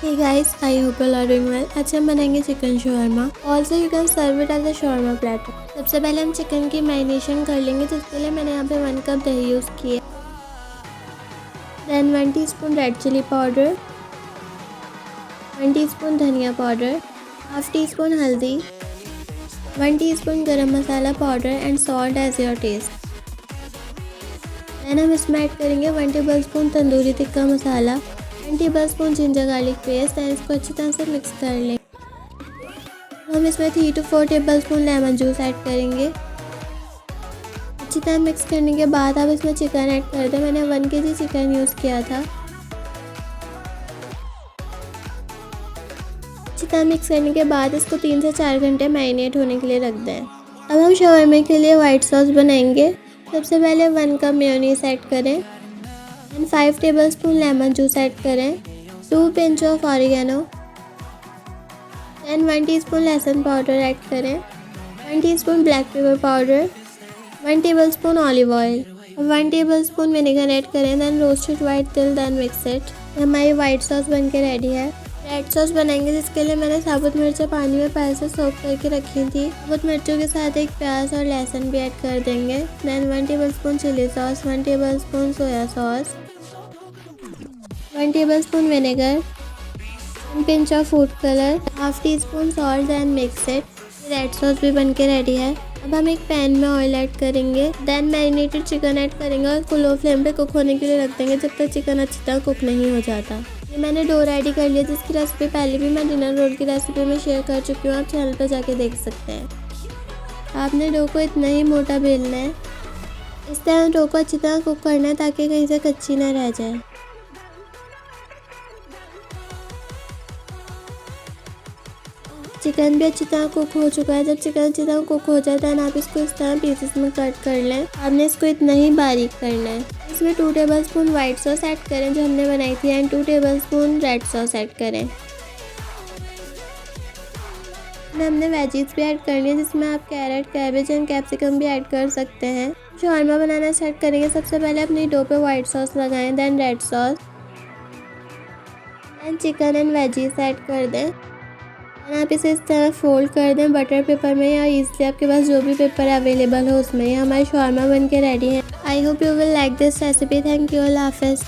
Hey guys, I hope you all are doing well. आज हम बनाएंगे chicken shawarma. Also you can serve it as a shawarma platter. सबसे पहले हम chicken की मैरिनेशन कर लेंगे, जिसके लिए मैंने यहाँ पे 1 कप दही यूज़ किया. Then 1 teaspoon red chili powder, 1 teaspoon धनिया powder, half teaspoon हल्दी, 1 teaspoon गरम मसाला powder and salt as your taste. Then हम इसमें ऐड करेंगे 1 tablespoon tandoori tikka masala, 1 tablespoon ginger garlic paste and इसको अच्छी तरह से मिक्स कर लें. हम इसमें 3 to 4 tablespoon lemon juice add करेंगे. अच्छी तरह मिक्स करने के बाद आप इसमें चिकन ऐड कर दें. मैंने 1 kg चिकन यूज़ किया था. अच्छी तरह मिक्स करने के बाद इसको 3 से 4 घंटे मैरिनेट होने के लिए रख दें. अब हम शवरमे के लिए वाइट सॉस बनाएंगे. सबसे पहले 1 कप मेयोनीज ऐड करें and 5 tablespoon lemon juice add करें, 2 pinch of oregano, then 1 teaspoon लहसुन पाउडर ऐड करें, 1 teaspoon black pepper powder, 1 tablespoon olive oil, 1 tablespoon vinegar add करें, देन रोस्टेड वाइट तिल, देन मिक्स इट. हमारी white sauce बनके ready है. Red sauce बनाएंगे, जिसके लिए मैंने साबुत मिर्चें पानी में पहले से सोक करके रखी थी. साबुत मिर्चों के साथ एक प्याज और लहसुन भी ऐड कर देंगे. Then 1 tablespoon chilli sauce, 1 tablespoon soya sauce, 1 tablespoon vinegar, 1 pinch of food colour, half teaspoon salt and mix it. Red sauce भी बनके रेडी है. अब हम एक पैन में ऑयल ऐड करेंगे, देन मैरिनेटेड चिकन ऐड करेंगे और लो फ्लेम पे कुक होने के लिए रख देंगे जब तक चिकन अच्छी तरह कुक नहीं हो जाता. ये मैंने डो रेडी कर लिया, जिसकी रेसिपी पहले भी मैं डिनर रोल की रेसिपी में शेयर कर चुकी हूँ. आप चैनल पर जाके देख सकते हैं. आपने डो को इतना ही मोटा बेलना है. इस तरह डो को अच्छी तरह कुक करना है ताकि कहीं से कच्ची ना रह जाए. चिकन भी अच्छी तरह कुक हो चुका है. जब चिकन अच्छी तरह कुक हो जाता है ना, आप इसको इस तरह पीसेस में कट कर लें. आपने इसको इतना ही बारीक करना है. इसमें 2 टेबलस्पून वाइट सॉस ऐड करें जो हमने बनाई थी and 2 tablespoon red sauce add करें. हमने वेजीज भी ऐड करनी है, जिसमें आप कैरेट, कैबेज एंड कैप्सिकम भी ऐड कर सकते हैं. शवरमा बनाना स्टार्ट करेंगे. सबसे पहले अपनी डो पे वाइट सॉस लगाएं, then red sauce, then chicken and veggies add कर दें. आप इसे इस तरह फोल्ड कर दें बटर पेपर में या इजीली आपके पास जो भी पेपर अवेलेबल हो उसमें. ये हमारे शवरमा बन के रेडी है. I hope you will like this recipe. Thank you. अल्लाह हाफिज़.